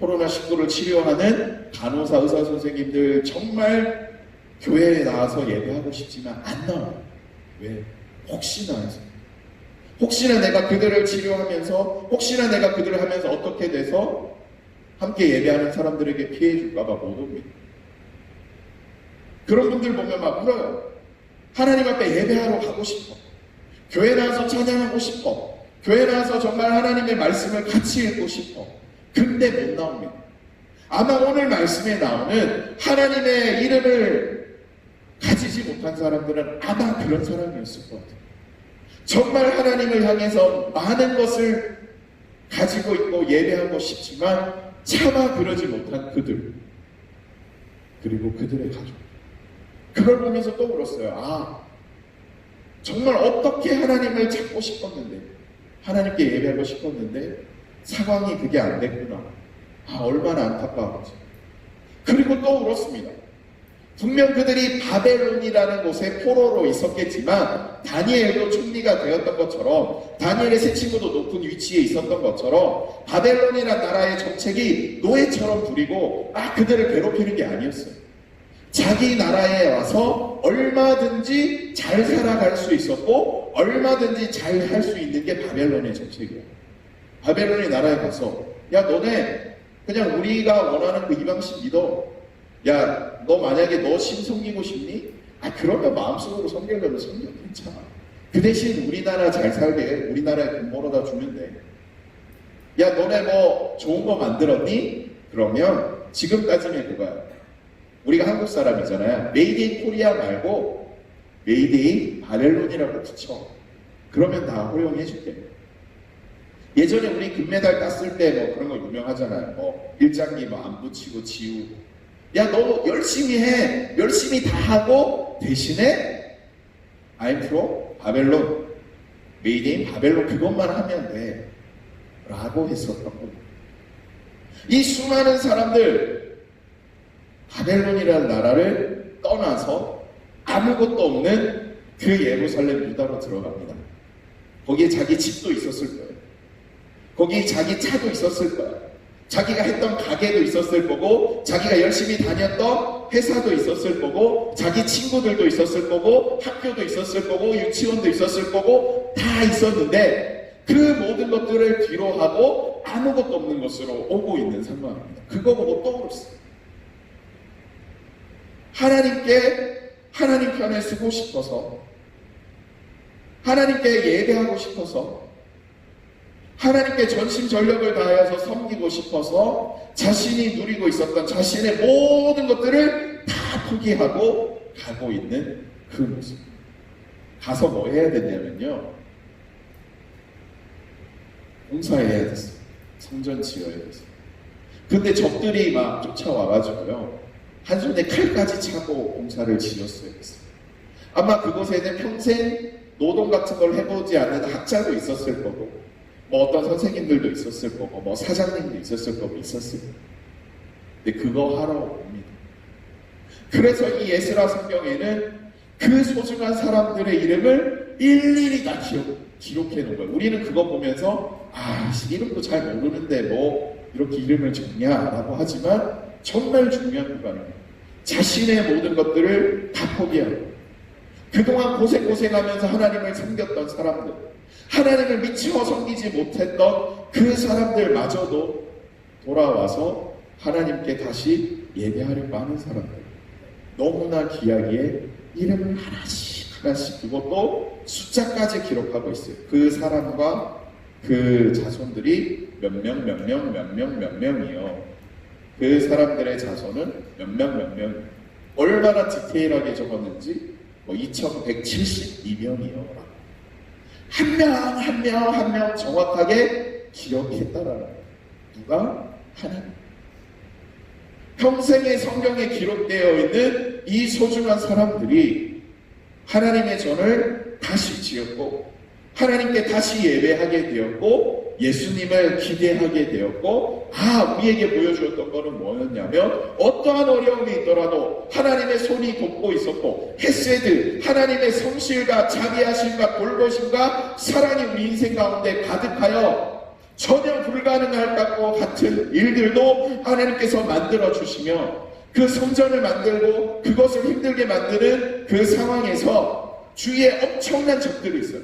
코로나19를 치료하는 간호사 의사 선생님들 정말 교회에 나와서 예배하고 싶지만 안 나와요. 왜? 혹시나 해서. 혹시나 내가 그들을 치료하면서 혹시나 내가 그들을 하면서 어떻게 돼서 함께 예배하는 사람들에게 피해 줄까봐 못 옵니다. 그런 분들 보면 막 울어요. 하나님 앞에 예배하러 가고 싶어. 교회 나와서 찬양하고 싶어. 교회 나와서 정말 하나님의 말씀을 같이 읽고 싶어. 근데 못 나옵니다. 아마 오늘 말씀에 나오는 하나님의 이름을 가지지 못한 사람들은 아마 그런 사람이었을 것 같아요. 정말 하나님을 향해서 많은 것을 가지고 있고 예배하고 싶지만 차마 그러지 못한 그들, 그리고 그들의 가족, 그걸 보면서 또 울었어요. 정말 어떻게 하나님을 찾고 싶었는데 하나님께 예배하고 싶었는데 상황이 그게 안 됐구나. 얼마나 안타까운지. 그리고 또 울었습니다. 분명 그들이 바벨론이라는 곳에 포로로 있었겠지만 다니엘도 총리가 되었던 것처럼 다니엘의 세 친구도 높은 위치에 있었던 것처럼 바벨론이라는 나라의 정책이 노예처럼 부리고 그들을 괴롭히는 게 아니었어요. 자기 나라에 와서 얼마든지 잘 살아갈 수 있었고 얼마든지 잘 할 수 있는 게 바벨론의 정책이에요. 바벨론의 나라에 가서 너네 그냥 우리가 원하는 그 이방신 믿어. 너 만약에 너 신 섬기고 싶니? 그러면 마음속으로 섬기려면 섬겨 괜찮아. 그 대신 우리나라 잘 살게 우리나라에 돈 벌어다 주면 돼. 야, 너네 뭐 좋은 거 만들었니? 그러면 지금까지는 그거야. 우리가 한국 사람이잖아요. 메이드 인 코리아 말고 메이드 인 바벨론이라고 붙여. 그러면 다 허용해 줄게. 예전에 우리 금메달 땄을 때 뭐 그런 거 유명하잖아요. 뭐 일장기 뭐 안 붙이고 지우고. 야, 너 열심히 해. 열심히 다 하고 대신에 I'm from 바벨론. 메이드 인 바벨론 그것만 하면 돼. 라고 했었던 겁니다. 이 수많은 사람들 바벨론이라는 나라를 떠나서 아무것도 없는 그 예루살렘 유다로 들어갑니다. 거기에 자기 집도 있었을 거예요. 거기에 자기 차도 있었을 거예요. 자기가 했던 가게도 있었을 거고, 자기가 열심히 다녔던 회사도 있었을 거고, 자기 친구들도 있었을 거고, 학교도 있었을 거고, 유치원도 있었을 거고, 다 있었는데 그 모든 것들을 뒤로 하고 아무것도 없는 곳으로 오고 있는 상황입니다. 그거 보고 또 울었어요. 하나님 편에 서고 싶어서, 하나님께 예배하고 싶어서, 하나님께 전심전력을 다하여서 섬기고 싶어서 자신이 누리고 있었던 자신의 모든 것들을 다 포기하고 가고 있는 그 모습. 가서 뭐 해야 되냐면요, 공사해야 됐어요. 성전 지어야 됐어요. 근데 적들이 막 쫓아와가지고요, 한 손에 칼까지 차고 공사를 지었어야 됐어요. 아마 그곳에는 평생 노동 같은 걸 해보지 않는 학자도 있었을 거고, 뭐 어떤 선생님들도 있었을 거고, 뭐 사장님도 있었을 거고, 있었을 거고. 근데 그거 하러 옵니다. 그래서 이 에스라 성경에는 그 소중한 사람들의 이름을 일일이 다 기록해 놓은 거예요. 우리는 그거 보면서 이름도 잘 모르는데 뭐 이렇게 이름을 적냐라고 하지만 정말 중요한 부분입니다. 자신의 모든 것들을 다 포기하고 그동안 고생하면서 하나님을 섬겼던 사람들, 하나님을 미처 섬기지 못했던 그 사람들마저도 돌아와서 하나님께 다시 예배하려고 하는 사람들, 너무나 귀하기에 이름을 하나씩 그것도 숫자까지 기록하고 있어요. 그 사람과 그 자손들이 몇 명이요. 그 사람들의 자손은 몇 명. 얼마나 디테일하게 적었는지 2172명이요. 한 명 정확하게 기억했다라는 거예요. 누가? 하나님. 평생의 성경에 기록되어 있는 이 소중한 사람들이 하나님의 전을 다시 지었고, 하나님께 다시 예배하게 되었고, 예수님을 기대하게 되었고, 우리에게 보여주었던 것은 뭐였냐면, 어떠한 어려움이 있더라도 하나님의 손이 돕고 있었고, 헤세드, 하나님의 성실과 자비하심과 돌보심과 사랑이 우리 인생 가운데 가득하여 전혀 불가능할 것 같은 일들도 하나님께서 만들어 주시며, 그 성전을 만들고 그것을 힘들게 만드는 그 상황에서 주위에 엄청난 적들이 있어요.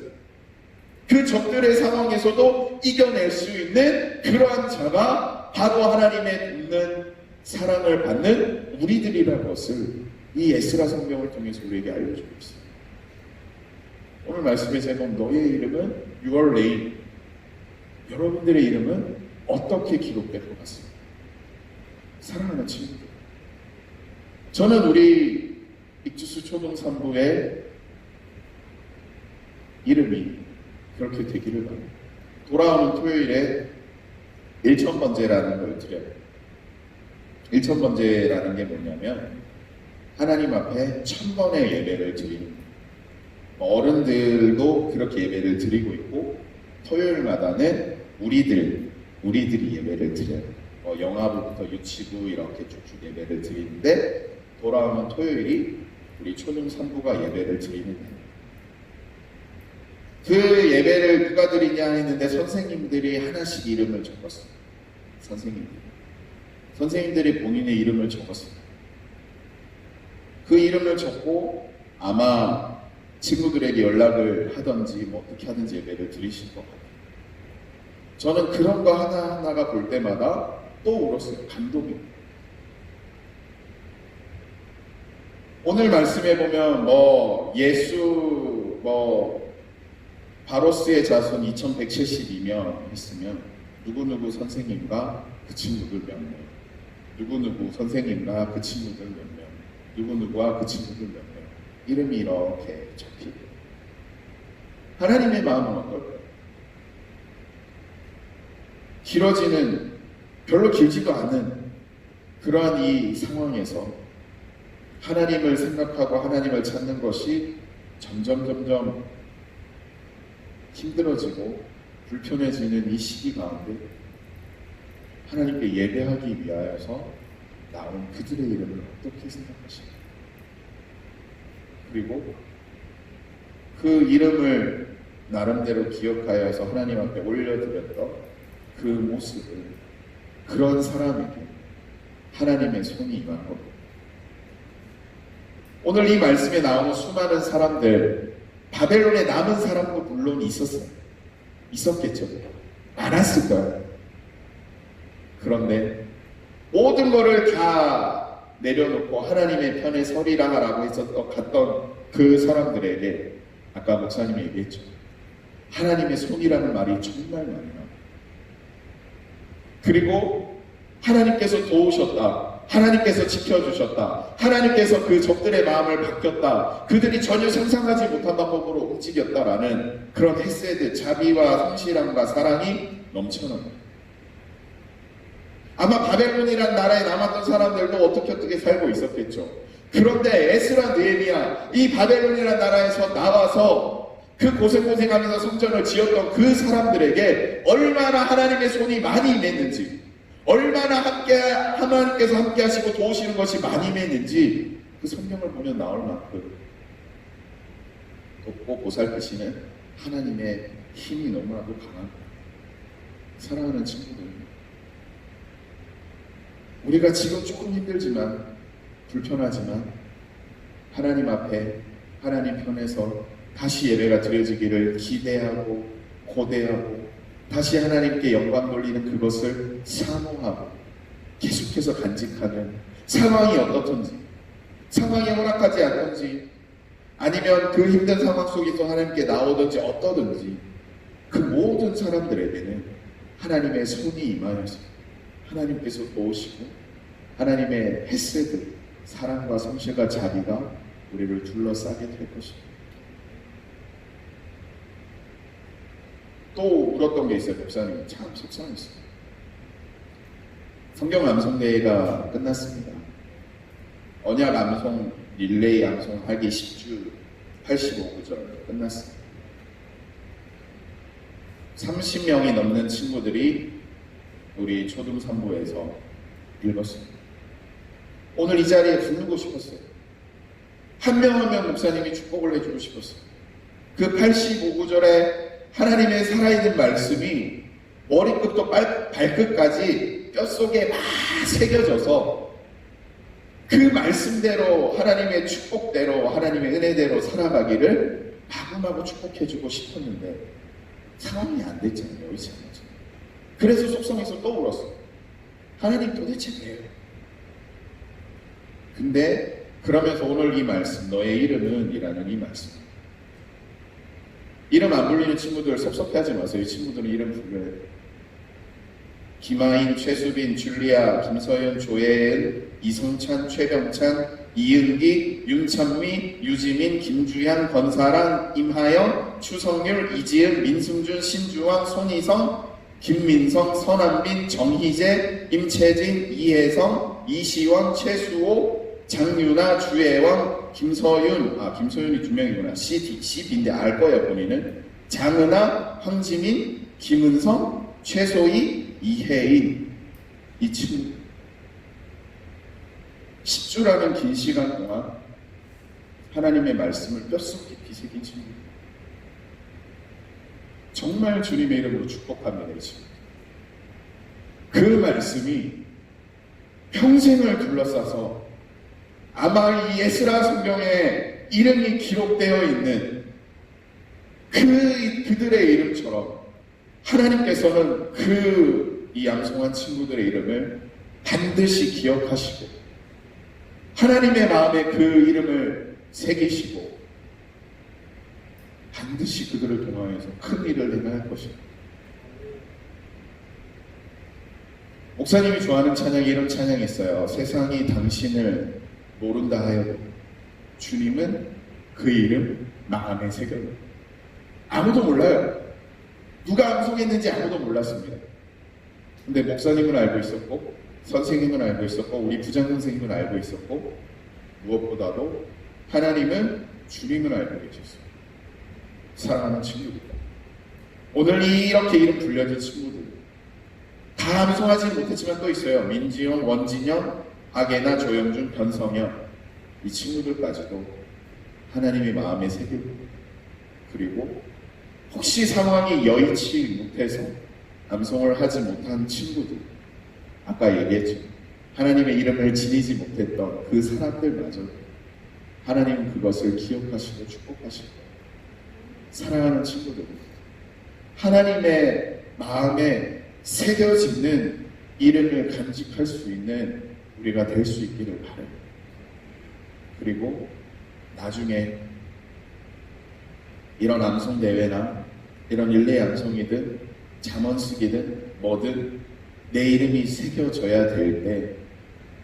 그 적들의 상황에서도 이겨낼 수 있는 그러한 자가 바로 하나님의 돕는 사랑을 받는 우리들이라는 것을 이 에스라 성경을 통해서 우리에게 알려주고 있어요. 오늘 말씀의 제목, 너의 이름은 Your Name. 여러분들의 이름은 어떻게 기록될 것 같습니다. 사랑하는 친구들, 저는 우리 익주수 초등산부의 이름이 그렇게 되기를 바랍니다. 돌아오는 토요일에 1000번제라는 걸 드려요. 1000번제라는 게 뭐냐면 하나님 앞에 1000번의 예배를 드리는 거예요. 어른들도 그렇게 예배를 드리고 있고, 토요일마다는 우리들이 예배를 드려요. 영아부부터 유치부 이렇게 쭉쭉 예배를 드리는데, 돌아오는 토요일이 우리 초등 산부가 예배를 드리는 날. 그 예배를 누가 드리냐 했는데 선생님들이 하나씩 이름을 적었어요. 선생님들이 본인의 이름을 적었어요. 그 이름을 적고 아마 친구들에게 연락을 하든지 뭐 어떻게 하든지 예배를 드리실 것 같아요. 저는 그런 거 하나하나가 볼 때마다 또 울었어요. 감동이. 오늘 말씀해 보면 예수 바로스의 자손 2172명 했으면 누구누구 선생님과 그 친구들 몇 명, 누구누구 선생님과 그 친구들 몇 명, 누구누구와 그 친구들 몇 명, 이름이 이렇게 적히고 하나님의 마음은 어떨까요? 길어지는, 별로 길지도 않은 그러한 이 상황에서 하나님을 생각하고 하나님을 찾는 것이 점점 힘들어지고 불편해지는 이 시기 가운데 하나님께 예배하기 위하여서 나온 그들의 이름을 어떻게 생각하십니까? 그리고 그 이름을 나름대로 기억하여서 하나님 앞에 올려드렸던 그 모습을, 그런 사람에게 하나님의 손이 임한 겁니다. 오늘 이 말씀에 나오는 수많은 사람들, 바벨론에 남은 사람도 물론 있었겠죠. 많았을 거예요. 그런데 모든 것을 다 내려놓고 하나님의 편에 서리라라고 했었던 갔던 그 사람들에게 아까 목사님이 얘기했죠. 하나님의 손이라는 말이 정말 많이 나와요. 그리고 하나님께서 도우셨다, 하나님께서 지켜주셨다, 하나님께서 그 적들의 마음을 바뀌었다, 그들이 전혀 상상하지 못한 방법으로 움직였다라는 그런 헤세드, 자비와 성실함과 사랑이 넘쳐납니다. 아마 바벨론이란 나라에 남았던 사람들도 어떻게 살고 있었겠죠. 그런데 에스라, 느헤미야, 이 바벨론이란 나라에서 나와서 그 고생하면서 성전을 지었던 그 사람들에게 얼마나 하나님의 손이 많이 임했는지, 얼마나 하나님께서 함께 하시고 도우시는 것이 많이 임했는지 그 성경을 보면 나올 만큼 돕고 보살피시는 하나님의 힘이 너무나도 강합니다. 사랑하는 친구들, 우리가 지금 조금 힘들지만, 불편하지만 하나님 앞에, 하나님 편에서 다시 예배가 드려지기를 기대하고 고대하고 다시 하나님께 영광 돌리는 그것을 사모하고 계속해서 간직하는, 상황이 어떻든지, 상황이 허락하지 않든지, 아니면 그 힘든 상황 속에서 하나님께 나오든지 어떠든지, 그 모든 사람들에게는 하나님의 손이 임하여서 하나님께서 도우시고 하나님의 헤세드, 사랑과 성실과 자비가 우리를 둘러싸게 될 것입니다. 또 울었던 게 있어요. 목사님 참 속상했어요. 성경 암송대회가 끝났습니다. 언약 암송 릴레이 암송하기 10주 85구절 끝났습니다. 30명이 넘는 친구들이 우리 초등산부에서 읽었습니다. 오늘 이 자리에 부르고 싶었어요. 한 명 한 명 목사님이 축복을 해주고 싶었어요. 그 85구절에 하나님의 살아있는 말씀이 머리끝부터 발끝까지 뼛속에 막 새겨져서 그 말씀대로, 하나님의 축복대로, 하나님의 은혜대로 살아가기를 마구마구 축복해주고 싶었는데 상황이 안 됐잖아요. 그래서 속성에서 또 울었어요. 하나님 도대체 왜요? 근데 그러면서 오늘 이 말씀, 너의 이름은 이라는 이 말씀, 이름 안 불리는 친구들 섭섭해하지 마세요. 이 친구들은 이름 불러요. 김하인, 최수빈, 줄리아, 김서연, 조혜은, 이성찬, 최병찬, 이은기, 윤찬미, 유지민, 김주향, 권사랑, 임하영, 추성률, 이지은, 민승준, 신주왕, 손희성, 김민성, 선한빈, 정희재, 임채진, 이혜성, 이시원, 최수호, 장유나, 주혜왕, 김서윤, 김서윤이 2명이구나. CB인데 알 거예요, 본인은. 장은아, 황지민, 김은성, 최소희, 이혜인. 이 친구 10주라는 긴 시간 동안 하나님의 말씀을 뼛속 깊이 새긴 친구. 정말 주님의 이름으로 축복합니다, 이 친구. 그 말씀이 평생을 둘러싸서 아마 이 에스라 성경에 이름이 기록되어 있는 그들의 이름처럼 하나님께서는 이 양송한 친구들의 이름을 반드시 기억하시고 하나님의 마음에 그 이름을 새기시고 반드시 그들을 통하여서 큰 일을 행할 것입니다. 목사님이 좋아하는 찬양이 이런 찬양이 있어요. 세상이 당신을 모른다 하여도 주님은 그 이름 마음에 새겨요. 아무도 몰라요. 누가 암송했는지 아무도 몰랐습니다. 근데 목사님은 알고 있었고, 선생님은 알고 있었고, 우리 부장 선생님은 알고 있었고, 무엇보다도 하나님은 주님을 알고 계셨어요. 사랑하는 친구들, 오늘 이렇게 이름 불려진 친구들 다 암송하지 못했지만 또 있어요. 민지용, 원진영, 박예나, 조영준, 변성현, 이 친구들까지도 하나님의 마음에 새기고, 그리고 혹시 상황이 여의치 못해서 암송을 하지 못한 친구들, 아까 얘기했죠. 하나님의 이름을 지니지 못했던 그 사람들마저 하나님은 그것을 기억하시고 축복하시고, 사랑하는 친구들, 하나님의 마음에 새겨지는 이름을 간직할 수 있는 우리가 될 수 있기를 바라요. 그리고 나중에 이런 암송 대회나 이런 릴레이 암송이든 잠언 쓰기든 뭐든 내 이름이 새겨져야 될 때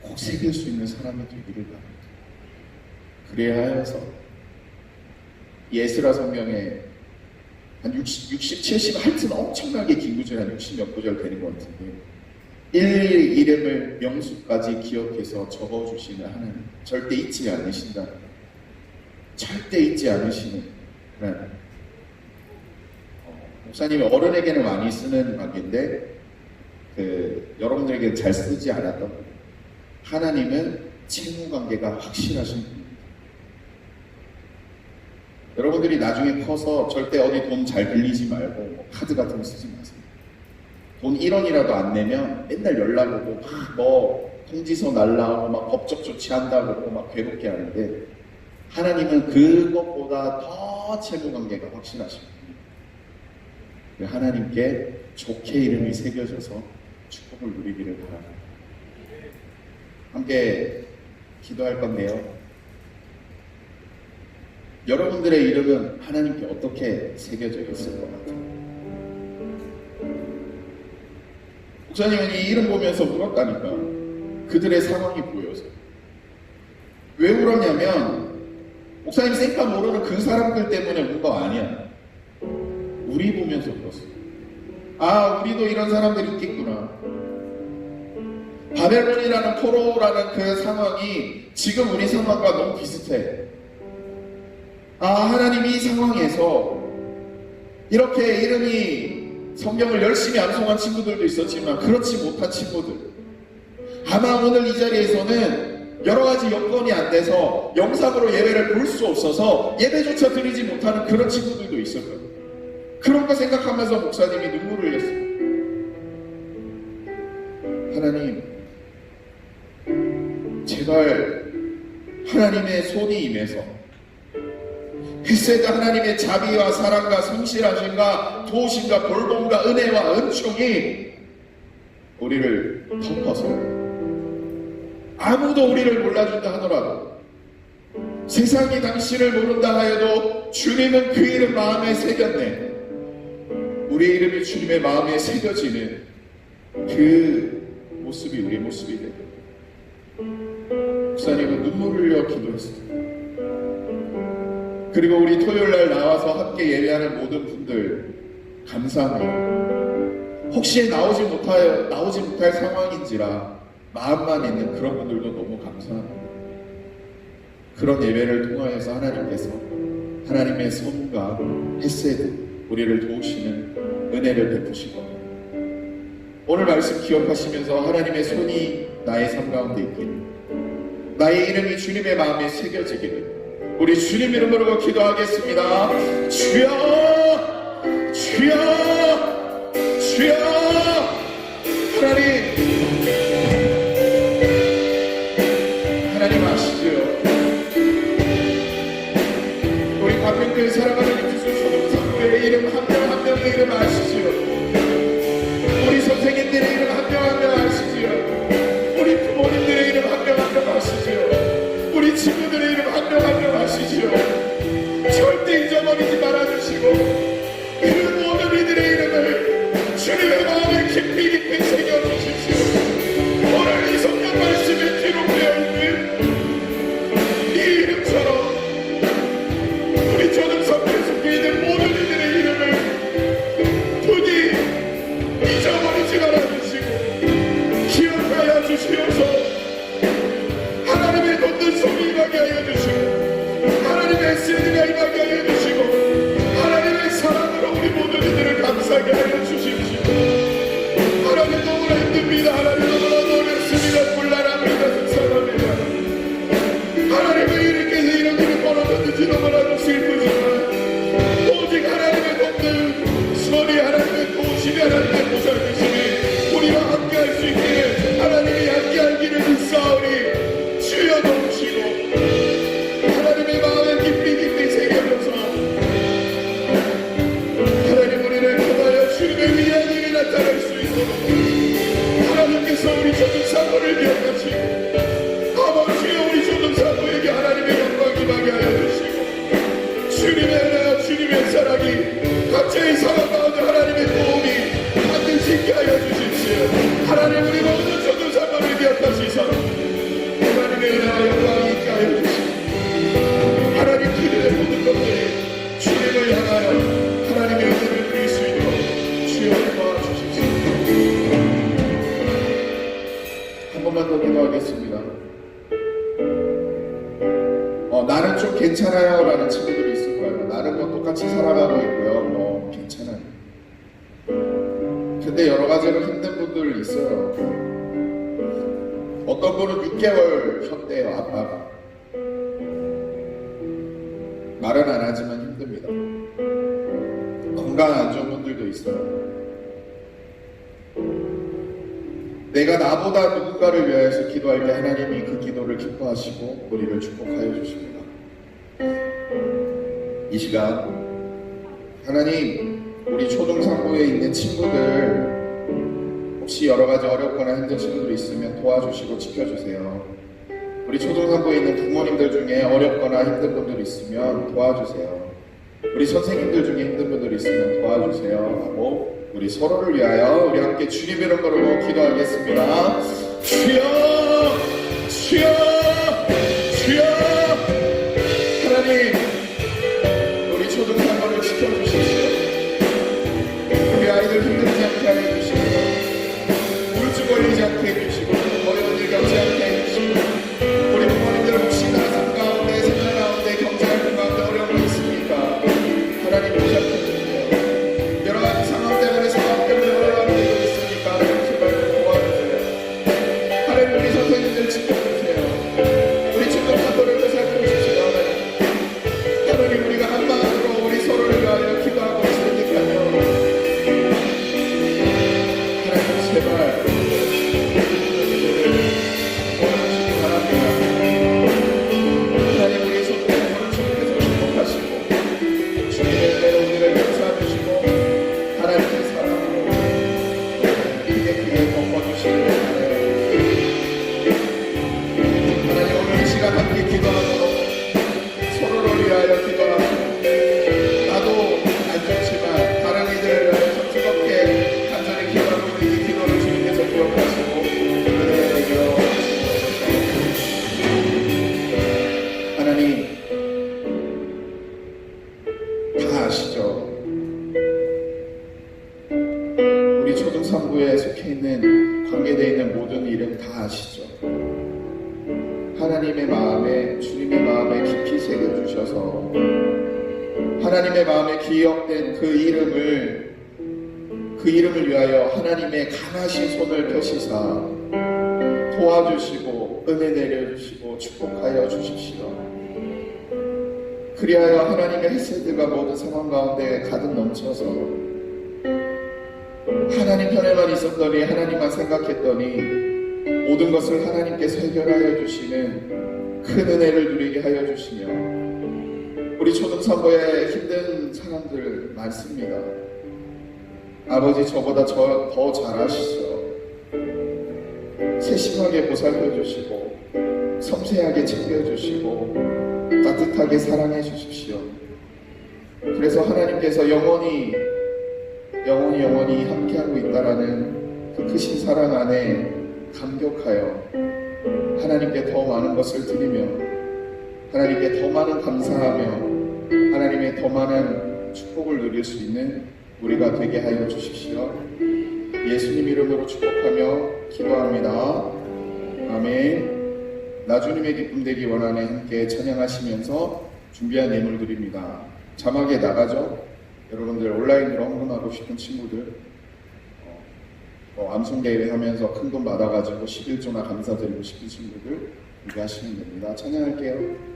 꼭 새길 수 있는 사람이 되기를 바랍니다. 그래야 해서 예스라 성경에 한 60, 70 하여튼 엄청나게 긴 구절, 한 60몇 구절 되는 것 같은데 일일이 이름을 명수까지 기억해서 적어주시는 하나님, 절대 잊지 않으신다. 절대 잊지 않으시는 하나님. 목사님이 어른에게는 많이 쓰는 말인데 여러분들에게 잘 쓰지 않았던 거예요. 하나님은 친구관계가 확실하신 분입니다. 여러분들이 나중에 커서 절대 어디 돈 잘 빌리지 말고 카드 같은 거 쓰지 마세요. 돈 1원이라도 안 내면 맨날 연락 오고 뭐 통지서 날라오고 막 법적 조치한다고 막 괴롭게 하는데, 하나님은 그것보다 더 친구관계가 확실하신 분입니다. 하나님께 좋게 이름이 새겨져서 축복을 누리기를 바랍니다. 함께 기도할 건데요. 여러분들의 이름은 하나님께 어떻게 새겨져 있을 것 같아요? 목사님은 이 이름 보면서 울었다니까. 그들의 상황이 보여서. 왜 울었냐면 목사님 생각 모르는 그 사람들 때문에 운 거 아니야. 우리 보면서 울었어. 아, 우리도 이런 사람들이 있겠구나. 바벨론이라는 포로라는 그 상황이 지금 우리 상황과 너무 비슷해. 아, 하나님이 이 상황에서 이렇게 이름이 성경을 열심히 암송한 친구들도 있었지만 그렇지 못한 친구들, 아마 오늘 이 자리에서는 여러 가지 여건이 안 돼서 영상으로 예배를 볼 수 없어서 예배조차 드리지 못하는 그런 친구들도 있을 거예요. 그런 거 생각하면서 목사님이 눈물을 흘렸어요. 하나님, 제발 하나님의 손이 임해서 헤세드 하나님의 자비와 사랑과 성실하심과 도우심과 돌봄과 은혜와 은총이 우리를 덮어서 아무도 우리를 몰라준다 하더라도, 세상이 당신을 모른다 하여도 주님은 그 이름 마음에 새겼네. 우리의 이름이 주님의 마음에 새겨지는 그 모습이 우리 모습이 되고, 목사님은 눈물을 흘려 기도했습니다. 그리고 우리 토요일날 나와서 함께 예배하는 모든 분들 감사합니다. 혹시 나오지 못할 상황인지라 마음만 있는 그런 분들도 너무 감사합니다. 그런 예배를 통하여서 하나님께서 하나님의 손과 헤세드, 우리를 도우시는 은혜를 베푸시고, 오늘 말씀 기억하시면서 하나님의 손이 나의 삶 가운데 있기를, 나의 이름이 주님의 마음에 새겨지기를 우리 주님 이름으로 기도하겠습니다. 주여, 주여, 주여. 하나님 아시죠? 우리 가평교회 사랑하는 유튜브 초등학교의 이름 한 명 한 명의 이름 아시죠? 우리 선생님들의 이름 한 명 한 명 아시죠? 우리 부모님들의 이름 한 명 한 명 아시죠? 우리 친구들의 이름 한 명 한 명 아시죠? 절대 잊어버리지 말아주시고 각자의 상황 가운데 하나님의 도움이 반드시 있게 하여 주십시오. 하나님 우리 모든 초등 사람을 기억하시사 하나님의 은혜와 영광이 있게 하여 주십시오. 하나님 그들의 모든 것들이 주님을 향하여 하나님의 은혜를 누릴 수 있도록 주여 도와주십시오. 한 번만 더 기도하겠습니다. 나는 좀 괜찮아요 라는 친구들이 있을 거예요. 나는 뭐 똑같이 살아가고 있고요. 뭐 괜찮아요. 근데 여러 가지로 힘든 분들 있어요. 어떤 분은 6개월 혔대요, 아빠가. 말은 안 하지만 힘듭니다. 건강 안 좋은 분들도 있어요. 내가 나보다 누군가를 위하여서 기도할 때 하나님이 그 기도를 기뻐하시고 우리를 축복하여 주십니다. 이 시간 하나님 우리 초등상부에 있는 친구들 혹시 여러 가지 어렵거나 힘든 친구들이 있으면 도와주시고 지켜주세요. 우리 초등상부에 있는 부모님들 중에 어렵거나 힘든 분들이 있으면 도와주세요. 우리 선생님들 중에 힘든 분들이 있으면 도와주세요 하고 우리 서로를 위하여 우리 함께 주님 이름으로 기도하겠습니다. 주여 주여 주여. 하나님 우리 초등상부를 지켜주십시오. 우리 아이들 힘들지 않게 하여 주시고 우울증 걸리지 않게 해주시고 어려운 일 겪지 않게 해주시고 우리 부모님들 혹시나 삶 가운데 생활 가운데 경제활동 가운데 어려운 거 있습니까? 하나님 보살펴주세요. 여러 가지 상황 때문에 어려운 일도 있으니까 제발 좀 도와주세요. 하나님 우리 선생님들 지켜주세요. 우리 초등학교를 보살펴주시오. 하나님 우리가 한 마음으로 우리 서로를 위하여 기도하고 있으니까요. 하나님 제발 도와주시기 바랍니다. 하나님 우리 손대는 주님께서 축복하시고 주님의 은혜로 우리를 용서하시고 하나님의 사랑으로 크게 덮어주시기 바랍니다. 하나님 오늘 이 시간 함께 기도하도록 서로를 위하여 기도하고 나도 안 좋지만 다른 이들을 위하여 즐겁게 간절히 기도하고 있는 이 기도를 주님께서 기억하시고 은혜를 내겨 주시옵소서. 하나님 다 아시죠? 우리 초등상부에 속해 있는 관계되어 있는 모든 일은 다 아시죠? 하나님의 마음에 주님의 마음에 깊이 새겨주셔서 하나님의 마음에 기억된 그 이름을 위하여 하나님의 강하신 손을 펴시사 도와주시고 은혜 내려주시고 축복하여 주십시오. 그리하여 하나님의 헤세드가 모든 상황 가운데 가득 넘쳐서 하나님 편에만 있었더니 하나님만 생각했더니 모든 것을 하나님께서 해결하여 주시는 큰 은혜를 누리게 하여 주시며 우리 초등상부에 힘든 사람들 많습니다. 아버지 저보다 더 잘 아시죠. 세심하게 보살펴 주시고 섬세하게 챙겨 주시고 따뜻하게 사랑해 주십시오. 그래서 하나님께서 영원히 함께하고 있다라는 그 크신 사랑 안에 감격하여 하나님께 더 많은 것을 드리며 하나님께 더 많은 감사하며 하나님의 더 많은 축복을 누릴 수 있는 우리가 되게 하여 주십시오. 예수님 이름으로 축복하며 기도합니다. 아멘. 나 주님의 기쁨 되기 원하네 함께 찬양하시면서 준비한 예물 드립니다. 자막에 나가죠? 여러분들 온라인으로 헌금하고 싶은 친구들 암송대회 하면서 큰 돈 받아가지고 11조나 감사드리고 싶은 친구들 준비하시면 됩니다. 찬양할게요.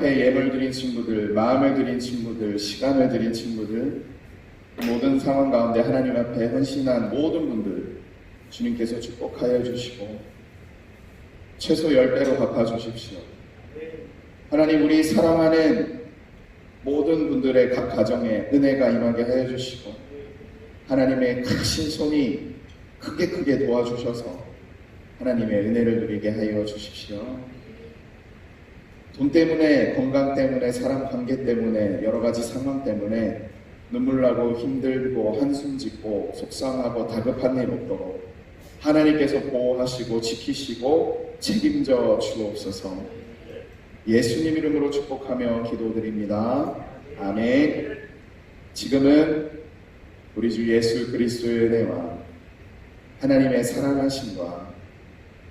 앞에 예물 드린 친구들, 마음을 드린 친구들, 시간을 드린 친구들, 모든 상황 가운데 하나님 앞에 헌신한 모든 분들 주님께서 축복하여 주시고 최소 10배로 갚아주십시오. 하나님, 우리 사랑하는 모든 분들의 각 가정에 은혜가 임하게 하여 주시고 하나님의 크신 손이 크게 도와주셔서 하나님의 은혜를 누리게 하여 주십시오. 돈 때문에, 건강 때문에, 사람 관계 때문에, 여러 가지 상황 때문에 눈물 나고 힘들고 한숨 짓고 속상하고 다급한 일 없도록 하나님께서 보호하시고 지키시고 책임져 주옵소서. 예수님 이름으로 축복하며 기도드립니다. 아멘. 지금은 우리 주 예수 그리스도의 은혜와 하나님의 사랑하심과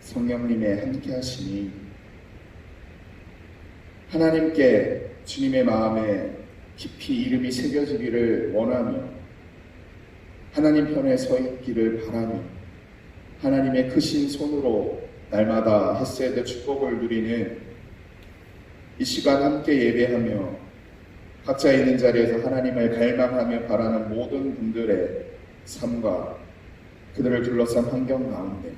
성령님의 함께하심이 하나님께 주님의 마음에 깊이 이름이 새겨지기를 원하며 하나님 편에 서 있기를 바라며 하나님의 크신 손으로 날마다 햇셋의 축복을 누리는 이 시간 함께 예배하며 각자 있는 자리에서 하나님을 갈망하며 바라는 모든 분들의 삶과 그들을 둘러싼 환경 가운데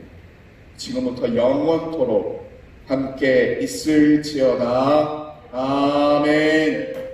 지금부터 영원토록 함께 있을지어다. 아멘.